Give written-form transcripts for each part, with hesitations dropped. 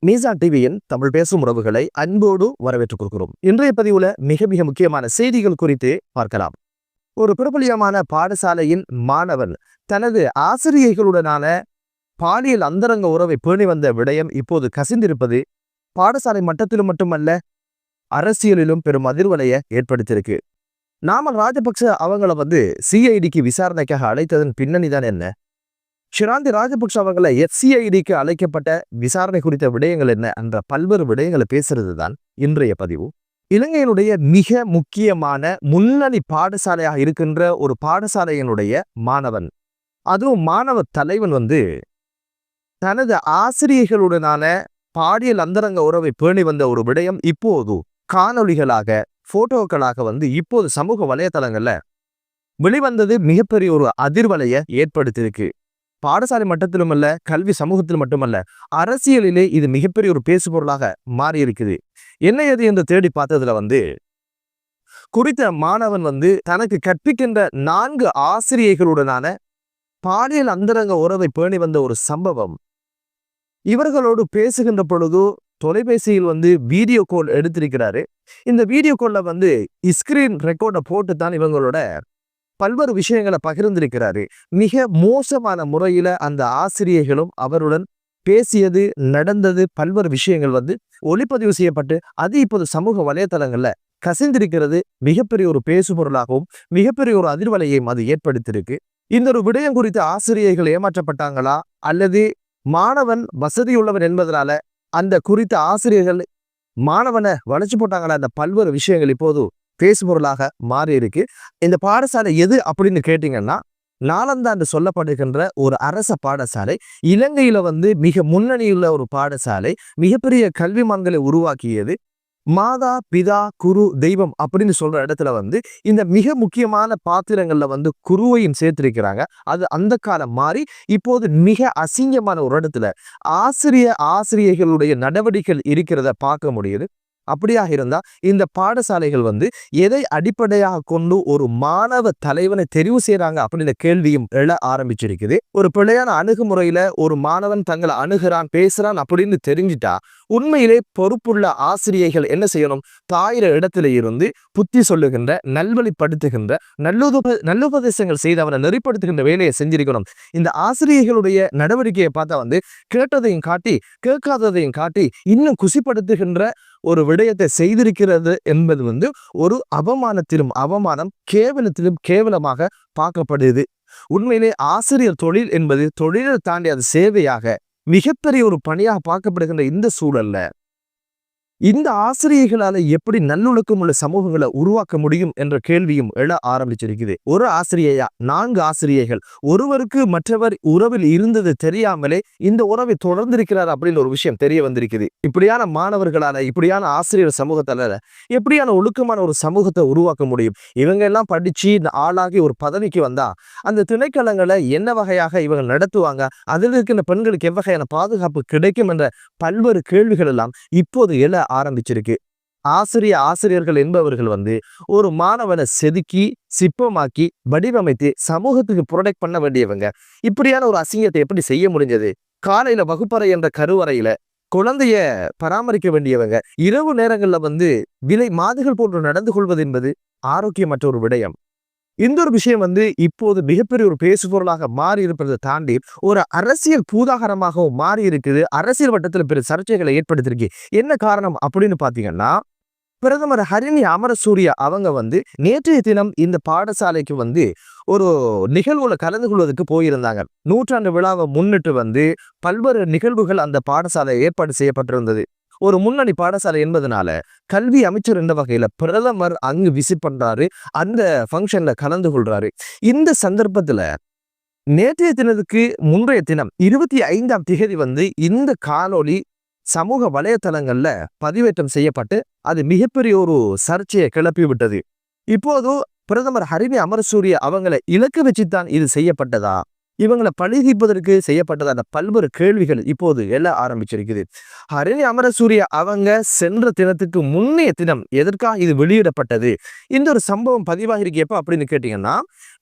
மீசான் டிவியின் தமிழ் பேசும் உறவுகளை அன்போடு வரவேற்றுக் கொள்கிறோம். இன்றைய பதிவுல மிக மிக முக்கியமான செய்திகள் குறித்து பார்க்கலாம். ஒரு பிரபலியமான பாடசாலையின் மாணவன் தனது ஆசிரியர்களுடனான பாலியல் அந்தரங்க உறவை பேணி வந்த விடயம் இப்போது கசிந்திருப்பது பாடசாலை மட்டத்திலும் மட்டுமல்ல, அரசியலிலும் பெரும் அதிர்வலையை ஏற்படுத்தியிருக்கு. நாமல் ராஜபக்ச அவங்கள சிஐடிக்கு விசாரணைக்காக அழைத்ததன் பின்னணிதான் என்ன? ஷிராந்தி ராஜபக்ஷ அவங்களை எஃப்சிஐடிக்கு அழைக்கப்பட்ட விசாரணை குறித்த விடயங்கள் என்ன என்ற பல்வேறு விடயங்களை பேசுறது தான் இன்றைய பதிவு. இலங்கையினுடைய மிக முக்கியமான முன்னணி பாடசாலையாக இருக்கின்ற ஒரு பாடசாலையினுடைய மாணவன், அதுவும் மாணவ தலைவன் தனது ஆசிரியர்களுடனான பாலியல் அந்தரங்க உறவை பேணி வந்த ஒரு விடயம் இப்போது காணொளிகளாக போட்டோக்களாக இப்போது சமூக வலைதளங்கள்ல வெளிவந்தது மிகப்பெரிய ஒரு அதிர்வலையை ஏற்படுத்தியிருக்கு. பாடசாலை மட்டத்திலும் அல்ல, கல்வி சமூகத்தில் மட்டுமல்ல, அரசியலிலே இது மிகப்பெரிய ஒரு பேசுபொருளாக மாறி இருக்குது. என்ன எது என்று தேடி பார்த்ததுல குறித்த மாணவன் தனக்கு கற்பிக்கின்ற 4 ஆசிரியர்களுடனான பாலியல் அந்தரங்க உறவை பேணி வந்த ஒரு சம்பவம். இவர்களோடு பேசுகின்ற பொழுது தொலைபேசியில் வீடியோ கால் எடுத்திருக்கிறாரு. இந்த வீடியோ கால்ல ஸ்கிரீன் ரெக்கார்டை போட்டு தான் இவங்களோட பல்வேறு விஷயங்களை பகிர்ந்திருக்கிறாரு. மிக மோசமான முறையில அந்த ஆசிரியர்களும் அவருடன் பேசியது நடந்தது பல்வேறு விஷயங்கள் ஒளிப்பதிவு செய்யப்பட்டு அது இப்போது சமூக வலைதளங்கள்ல கசிந்திருக்கிறது. மிகப்பெரிய ஒரு பேசுபொருளாகவும் மிகப்பெரிய ஒரு அதிர்வலையையும் அது ஏற்படுத்தியிருக்கு. இந்த ஒரு விடயம் குறித்து ஆசிரியர்கள் ஏமாற்றப்பட்டாங்களா, அல்லது மாணவன் வசதியுள்ளவன் என்பதனால அந்த குறித்த ஆசிரியர்கள் மாணவனை வளைச்சு போட்டாங்களா, அந்த பல்வேறு விஷயங்கள் இப்போது பேசுபொருளாக மாறி இருக்கு. இந்த பாடசாலை எது அப்படின்னு கேட்டீங்கன்னா, நாலந்தா என்று சொல்லப்படுகின்ற ஒரு அரச பாடசாலை. இலங்கையில மிக முன்னணியுள்ள ஒரு பாடசாலை. மிகப்பெரிய கல்விமான்களை உருவாக்கியது. மாதா பிதா குரு தெய்வம் அப்படின்னு சொல்ற இடத்துல இந்த மிக முக்கியமான பாத்திரங்கள்ல குருவையும் சேர்த்திருக்கிறாங்க. அது அந்த காலம் மாறி இப்போது மிக அசிங்கமான ஒரு இடத்துல ஆசிரியர்களுடைய நடவடிக்கைகள் இருக்கிறத பார்க்க முடியுது. அப்படியாக இருந்தா இந்த பாடசாலைகள் எதை அடிப்படையாக கொண்டு ஒரு மாணவ தலைவனை தெரிவு செய்யறாங்க அப்படின்ற கேள்வியும் எழ ஆரம்பிச்சிருக்குது. ஒரு பிழையான அணுகுமுறையில ஒரு மாணவன் தங்களை அணுகிறான் பேசுறான் அப்படின்னு தெரிஞ்சிட்டா உண்மையிலே பொறுப்புள்ள ஆசிரியர்கள் என்ன செய்யணும்? தாயிர இடத்துல இருந்து புத்தி சொல்லுகின்ற, நல்வழிப்படுத்துகின்ற, நல்லுபதேசங்கள் செய்து அவனை நெறிப்படுத்துகின்ற வேலையை செஞ்சிருக்கணும். இந்த ஆசிரியர்களுடைய நடவடிக்கையை பார்த்தா கேட்டதையும் காட்டி கேட்காததையும் காட்டி இன்னும் குசிப்படுத்துகின்ற ஒரு விடயத்தை செய்திருக்கிறது என்பது ஒரு அவமானத்திலும் அவமானம், கேவலத்திலும் கேவலமாக பார்க்கப்படுது. உண்மையிலே ஆசிரியர் தொழில் என்பது தொழிலை தாண்டி அது சேவையாக மிகப்பெரிய ஒரு பணியாக பார்க்கப்படுகின்ற இந்த சூழல்ல இந்த ஆசிரியர்களால எப்படி நல்லொழுக்கம் உள்ள சமூகங்களை உருவாக்க முடியும் என்ற கேள்வியும் எழ ஆரம்பிச்சிருக்குது. ஒரு ஆசிரியையா 4 ஆசிரியர்கள், ஒருவருக்கு மற்றவர் உறவில் இருந்தது தெரியாமலே இந்த உறவை தொடர்ந்திருக்கிறார் அப்படின்னு ஒரு விஷயம் தெரிய வந்திருக்குது. இப்படியான மாணவர்களால, இப்படியான ஆசிரியர் சமூகத்தால எப்படியான ஒழுக்கமான ஒரு சமூகத்தை உருவாக்க முடியும்? இவங்க எல்லாம் படிச்சு இந்த ஆளாகி ஒரு பதவிக்கு வந்தா அந்த திணைக்களங்களை என்ன வகையாக இவங்க நடத்துவாங்க? அதில் இருக்கின்ற பெண்களுக்கு எவ்வகையான பாதுகாப்பு கிடைக்கும் என்ற பல்வேறு கேள்விகள் எல்லாம் இப்போது எழ ஆரம்பிச்சிருக்கு. ஆசிரியர்கள் என்பவர்கள் ஒரு மாணவனை செதுக்கி சிப்பமாக்கி வடிவமைத்து சமூகத்துக்கு ப்ரொடெக்ட் பண்ண வேண்டியவங்க. இப்படியான ஒரு அசிங்கத்தை எப்படி செய்ய முடிஞ்சது? காலையில வகுப்பறை என்ற கருவறையில குழந்தைய பராமரிக்க வேண்டியவங்க இரவு நேரங்கள்ல விலை மாதுகள் போன்று நடந்து கொள்வது என்பது ஆரோக்கியமற்ற ஒரு விடயம். இந்த ஒரு விஷயம் இப்போது மிகப்பெரிய ஒரு பேசுபொருளாக மாறி இருப்பதை தாண்டி ஒரு அரசியல் பூதாகரமாகவும் மாறி இருக்குது. அரசியல் வட்டத்தில் பெரிய சர்ச்சைகளை ஏற்படுத்தியிருக்கு. என்ன காரணம் அப்படின்னு பாத்தீங்கன்னா, பிரதமர் ஹரிணி அமரசூரிய அவங்க நேற்றைய தினம் இந்த பாடசாலைக்கு ஒரு நிகழ்வுல கலந்து கொள்வதற்கு போயிருந்தாங்க. 100ஆண்டு விழாவை முன்னிட்டு பல்வேறு நிகழ்வுகள் அந்த பாடசாலை ஏற்பாடு செய்யப்பட்டிருந்தது. ஒரு முன்னணி பாடசாலை என்பதனால கல்வி அமைச்சர் என்ற வகையில பிரதமர் அங்கு விசிட் பண்றாரு, அந்த ஃபங்க்ஷன்ல கலந்து கொள்றாரு. இந்த சந்தர்ப்பத்துல நேற்றைய தினத்துக்கு முன்றைய தினம் 25ஆம் திகதி இந்த காணொளி சமூக வலைதளங்கள்ல பதிவேற்றம் செய்யப்பட்டு அது மிகப்பெரிய ஒரு சர்ச்சையை கிளப்பி விட்டது. இப்போது பிரதமர் ஹரிணி அமரசூரிய அவங்களை இலக்கு வச்சுத்தான் இது செய்யப்பட்டதா, இவங்களை பழிதீர்ப்பதற்கு செய்யப்பட்டதான பல்வேறு கேள்விகள் இப்போது எழ ஆரம்பிச்சிருக்குது. ஹரிணி அமரசூரிய அவங்க சென்ற தினத்துக்கு முன்னைய தினம் எதற்காக இது வெளியிடப்பட்டது, இந்த ஒரு சம்பவம் பதிவாகிருக்கு எப்ப அப்படின்னு கேட்டீங்கன்னா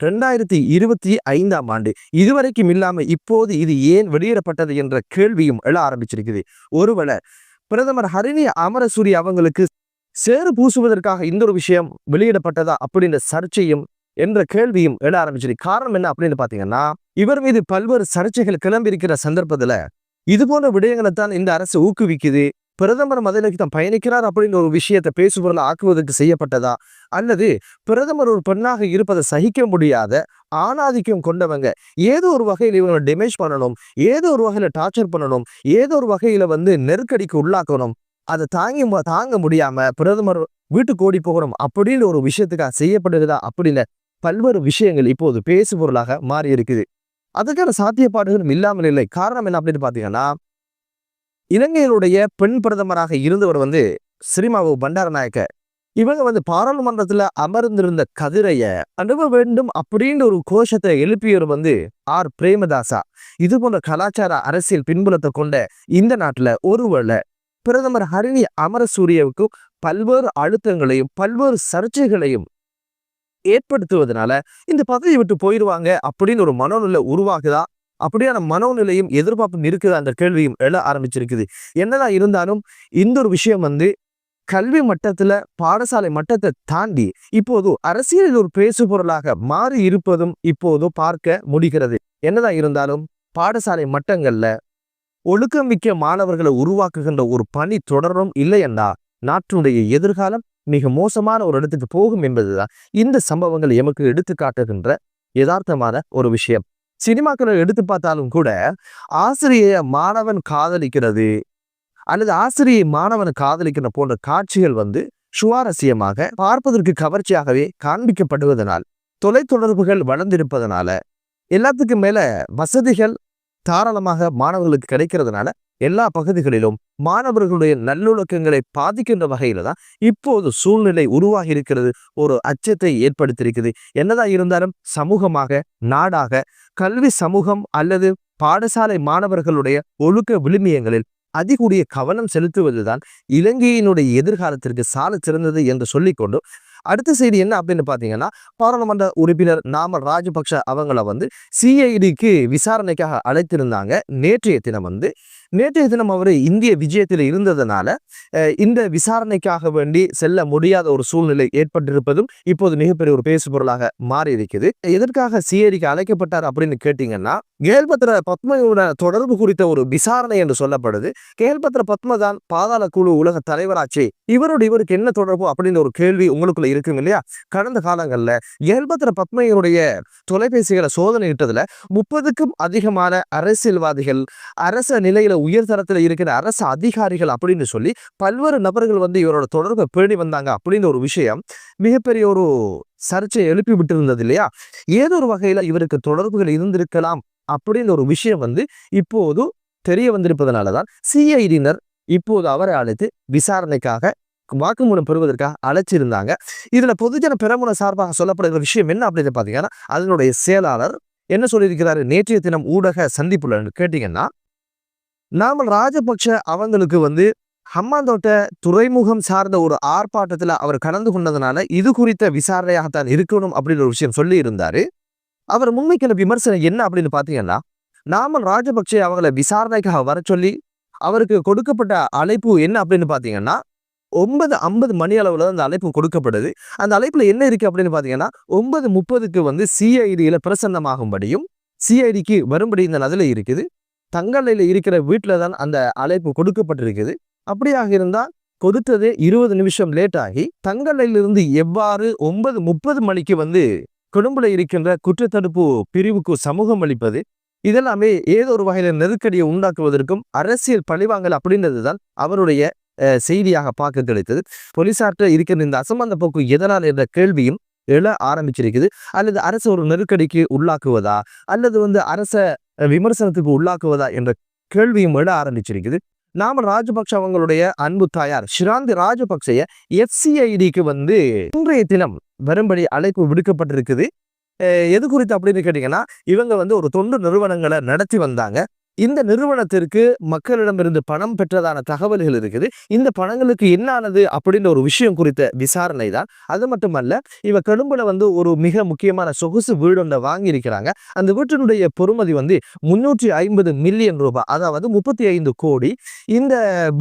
2025ஆம் ஆண்டு. இதுவரைக்கும் இல்லாம இப்போது இது ஏன் வெளியிடப்பட்டது என்ற கேள்வியும் எழ ஆரம்பிச்சிருக்குது. ஒருவேளை பிரதமர் ஹரிணி அமரசூரிய அவங்களுக்கு சேறு பூசுவதற்காக இந்த ஒரு விஷயம் வெளியிடப்பட்டதா அப்படின்ற சர்ச்சையும் என்ற கேள்வியும் எழ ஆரம்பிச்சிருக்கு. காரணம் என்ன அப்படின்னு பாத்தீங்கன்னா, இவர் மீது பல்வேறு சர்ச்சைகள் கிளம்பி இருக்கிற சந்தர்ப்பத்துல இது போன்ற விடயங்களை தான் இந்த அரசு ஊக்குவிக்குது, பிரதமர் மதநிலைக்கு தான் பயணிக்கிறார் அப்படின்னு ஒரு விஷயத்தை பேசுபொருள் ஆக்குவதற்கு செய்யப்பட்டதா, அல்லது பிரதமர் ஒரு பெண்ணாக இருப்பதை சகிக்க முடியாத ஆணாதிக்கம் கொண்டவங்க ஏதோ ஒரு வகையில் இவங்களை டேமேஜ் பண்ணணும், ஏதோ ஒரு வகையில டார்ச்சர் பண்ணணும், ஏதோ ஒரு வகையில நெருக்கடிக்கு உள்ளாக்கணும், அதை தாங்க முடியாம பிரதமர் வீட்டுக்கு ஓடி போகணும் அப்படின்னு ஒரு விஷயத்துக்காக செய்யப்படுகிறதா அப்படின்னு பல்வேறு விஷயங்கள் இப்போது பேசு பொருளாக மாறி இருக்குது. அதுக்கான சாத்தியப்பாடுகளும் இல்லாமல் இல்லை. காரணம் என்ன அப்படின்னு பாத்தீங்கன்னா, இலங்கையினுடைய பெண் பிரதமராக இருந்தவர் சிறிமாவு பண்டாரநாயக்க. இவங்க பாராளுமன்றத்துல அமர்ந்திருந்த கதிரைய அனுப வேண்டும் அப்படின்னு ஒரு கோஷத்தை எழுப்பியவர் ஆர் பிரேமதாசா. இது போன்ற கலாச்சார அரசியல் பின்புலத்தை கொண்ட இந்த நாட்டுல ஒருவேளை பிரதமர் ஹரிணி அமரசூரியவுக்கு பல்வேறு அழுத்தங்களையும் பல்வேறு சர்ச்சைகளையும் ஏற்படுத்துவதனால இந்த பதவியை விட்டு போயிடுவாங்க அப்படின்னு ஒரு மனோநிலை உருவாகுதா, அப்படியான மனோநிலையும் எதிர்பார்ப்பும் இருக்குதா என்ற கேள்வியும் எழ ஆரம்பிச்சிருக்குது. என்னதான் இருந்தாலும் இந்த ஒரு விஷயம் கல்வி மட்டத்துல பாடசாலை மட்டத்தை தாண்டி இப்போது அரசியலில் ஒரு பேசு பொருளாக மாறி இருப்பதும் இப்போது பார்க்க முடிகிறது. என்னதான் இருந்தாலும் பாடசாலை மட்டங்கள்ல ஒழுக்கமிக்க மாணவர்களை உருவாக்குகின்ற ஒரு பணி தொடரும், இல்லையென்றா நாட்டினுடைய எதிர்காலம் மிக மோசமான ஒரு இடத்துக்கு போகும் என்பதுதான் இந்த சம்பவங்கள் எமக்கு எடுத்து காட்டுகின்ற யதார்த்தமான ஒரு விஷயம். சினிமாக்களை எடுத்து பார்த்தாலும் கூட ஆசிரியை மாணவன் காதலிக்கிறது அல்லது ஆசிரியை மாணவன் காதலிக்கிற போன்ற காட்சிகள் சுவாரஸ்யமாக பார்ப்பதற்கு கவர்ச்சியாகவே காண்பிக்கப்படுவதனால், தொலைத்தொடர்புகள் வளர்ந்திருப்பதனால, எல்லாத்துக்கும் மேல வசதிகள் தாராளமாக மாணவர்களுக்கு கிடைக்கிறதுனால எல்லா பகுதிகளிலும் மாணவர்களுடைய நல்லொழுக்கங்களை பாதிக்கின்ற வகையில தான் இப்போது சூழ்நிலை உருவாகி இருக்கிறது, ஒரு அச்சத்தை ஏற்படுத்தியிருக்குது. என்னதான் இருந்தாலும் சமூகமாக நாடாக கல்வி சமூகம் அல்லது பாடசாலை மாணவர்களுடைய ஒழுக்க விழுமியங்களில் அதிகூடிய கவனம் செலுத்துவதுதான் இலங்கையினுடைய எதிர்காலத்திற்கு சால சிறந்தது என்று சொல்லிக்கொண்டு, அடுத்த செய்தி என்ன அப்படின்னு பாத்தீங்கன்னா, பாராளுமன்ற உறுப்பினர் நாமல் ராஜபக்ஷ அவங்கள சிஐடிக்கு விசாரணைக்காக அழைத்திருந்தாங்க. நேற்றைய தினம் அவர் இந்திய விஜயத்தில் இருந்ததுனால இந்த விசாரணைக்காக வேண்டி செல்ல முடியாத ஒரு சூழ்நிலை ஏற்பட்டிருப்பதும் இப்போது மிகப்பெரிய ஒரு பேசு பொருளாக மாறி இருக்குது. எதற்காக சிஐடிக்கு அழைக்கப்பட்டார் அப்படின்னு கேட்டீங்கன்னா, கேள்பத்ர பத்மயோட தொடர்பு குறித்த ஒரு விசாரணை என்று சொல்லப்படுது. கேள்பத்ர பத்மதான் பாதாள குழு உலக தலைவராச்சு, இவருக்கு என்ன தொடர்பு அப்படின்னு ஒரு கேள்வி உங்களுக்குள்ள இருக்குங்க இல்லையா? கடந்த காலங்கள்ல கேள்பத்ர பத்மயோடைய தொலைபேசிகளை சோதனையிட்டதுல 30க்கும் அதிகமான அரசியல்வாதிகள், அரச நிலையில உயர்தரத்துல இருக்கிற அரசு அதிகாரிகள் அப்படின்னு சொல்லி பல்வேறு நபர்கள் இவரோட தொடர்பை பேணி வந்தாங்க அப்படின்னு ஒரு விஷயம் மிகப்பெரிய ஒரு சர்ச்சை எழுப்பி விட்டு இருந்தது இல்லையா? ஏதோ ஒரு வகையில இவருக்கு தொடர்புகள் இருந்திருக்கலாம் அப்படின்னு ஒரு விஷயம் இப்போது தெரிய வந்திருப்பதனாலதான் சிஐடியினர் இப்போது அவரை அழைத்து விசாரணைக்காக வாக்குமூலம் பெறுவதற்காக அழைச்சிருந்தாங்க. இதுல பொதுஜன பெரமுன சார்பாக சொல்லப்படுகிற விஷயம் என்ன அப்படின்னு பாத்தீங்கன்னா, அதனுடைய செயலாளர் என்ன சொல்லியிருக்கிறாரு நேற்றைய தினம் ஊடக சந்திப்புல கேட்டீங்கன்னா, நாமல் ராஜபக்ஷ அவங்களுக்கு ஹம்மாந்தோட்ட துறைமுகம் சார்ந்த ஒரு ஆர்ப்பாட்டத்துல அவர் கலந்து கொண்டதுனால இது குறித்த விசாரணையாகத்தான் இருக்கணும் அப்படின்னு ஒரு விஷயம் சொல்லி இருந்தாரு. அவர் முன்வைக்கிற விமர்சனம் என்ன அப்படின்னு பாத்தீங்கன்னா, நாமல் ராஜபக்ஷ அவங்களை விசாரணைக்காக வர சொல்லி அவருக்கு கொடுக்கப்பட்ட அழைப்பு என்ன அப்படின்னு பாத்தீங்கன்னா 9:50 மணி அளவுல அந்த அழைப்பு கொடுக்கப்படுது. அந்த அழைப்புல என்ன இருக்கு அப்படின்னு பாத்தீங்கன்னா 9:30க்கு சிஐடியில பிரசன்னமாகும்படியும் சிஐடிக்கு வரும்படி இந்த அதுல இருக்குது. தங்கலையில இருக்கிற வீட்டுல தான் அந்த அழைப்பு கொடுக்கப்பட்டிருக்குது. அப்படியாக இருந்தா கொடுத்ததே 20 நிமிஷம் லேட் ஆகி தங்கலையிலிருந்து எவ்வாறு 9:30 மணிக்கு கொழும்புல இருக்கின்ற குற்றத்தடுப்பு பிரிவுக்கு சமூகம் அளிப்பது, இதெல்லாமே ஏதோ ஒரு வகையில நெருக்கடியை உண்டாக்குவதற்கும் அரசியல் பழிவாங்கல் அப்படின்றது தான் அவருடைய செய்தியாக பார்க்க கிடைத்தது. போலீசார்ட்ட இருக்கிற இந்த அசம்பந்த போக்கு எதனால் என்ற கேள்வியும் எழ ஆரம்பிச்சிருக்குது. அல்லது அரசு ஒரு நெருக்கடிக்கு உள்ளாக்குவதா அல்லது அரச விமர்சனத்துக்கு உள்ளாக்குவதா என்ற கேள்வியும் எழ ஆரம்பிச்சிருக்குது. நாமல் ராஜபக்ஷ அவங்களுடைய அன்பு தாயார் ஷிராந்தி ராஜபக்சைய FCIDக்கு இன்றைய தினம் வரும்படி அழைப்பு விடுக்கப்பட்டிருக்குது. எது குறித்து அப்படின்னு கேட்டீங்கன்னா, இவங்க வந்து ஒரு தொண்டு நிறுவனங்களை நடத்தி வந்தாங்க. இந்த நிறுவனத்திற்கு மக்களிடமிருந்து பணம் பெற்றதான தகவல்கள் இருக்குது. இந்த பணங்களுக்கு என்ன ஆனது அப்படின்ற ஒரு விஷயம் குறித்த விசாரணை தான். அது மட்டுமல்ல, இவ கொழும்புல வந்து ஒரு மிக முக்கியமான சொகுசு வீடு ஒன்றை வாங்கியிருக்கிறாங்க. அந்த வீட்டினுடைய பொறுமதி வந்து 350 மில்லியன் ரூபாய், அதாவது 35 கோடி. இந்த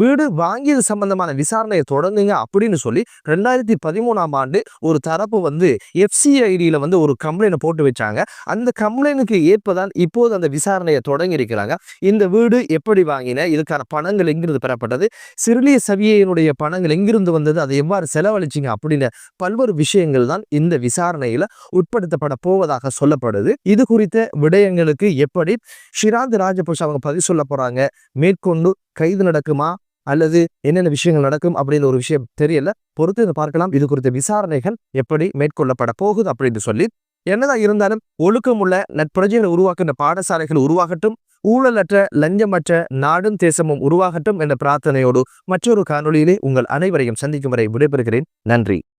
வீடு வாங்கியது சம்பந்தமான விசாரணையை தொடங்குங்க அப்படின்னு சொல்லி 2013ஆம் ஆண்டு ஒரு தரப்பு வந்து FCID வந்து ஒரு கம்ப்ளைண்ட் போட்டு வச்சாங்க. அந்த கம்ப்ளைனுக்கு ஏற்பதான் இப்போது அந்த விசாரணையை தொடங்கி இருக்கிறாங்க. இந்த வீடு எப்படி வாங்கின, இதுக்கான பணங்கள் எங்கிருந்து பெறப்பட்டது, சிறிலிய சவியினுடைய பணங்கள் எங்கிருந்து வந்தது, அதை எவ்வாறு செலவழிச்சிங்க அப்படின்னு பல்வேறு விஷயங்கள் தான் இந்த விசாரணையில உட்படுத்தப்பட போவதாக சொல்லப்படுது. இது குறித்த விடயங்களுக்கு எப்படி ஷிராந்த் ராஜபக்ஷ அவங்க பதில் சொல்ல போறாங்க, மேற்கொண்டு கைது நடக்குமா அல்லது என்னென்ன விஷயங்கள் நடக்கும் அப்படின்னு ஒரு விஷயம் தெரியல. பொறுத்து பார்க்கலாம் இது குறித்த விசாரணைகள் எப்படி மேற்கொள்ளப்பட போகுது அப்படின்னு சொல்லி. என்னதான் இருந்தாலும் ஒழுக்கமுள்ள நட்பிரஜைகளை உருவாக்குகின்ற பாடசாலைகள் உருவாகட்டும், ஊழலற்ற லஞ்சமற்ற நாடும் தேசமும் உருவாகட்டும் என்ற பிரார்த்தனையோடு மற்றொரு காணொளியிலே உங்கள் அனைவரையும் சந்திக்கும் வரை விடைபெறுகிறேன். நன்றி.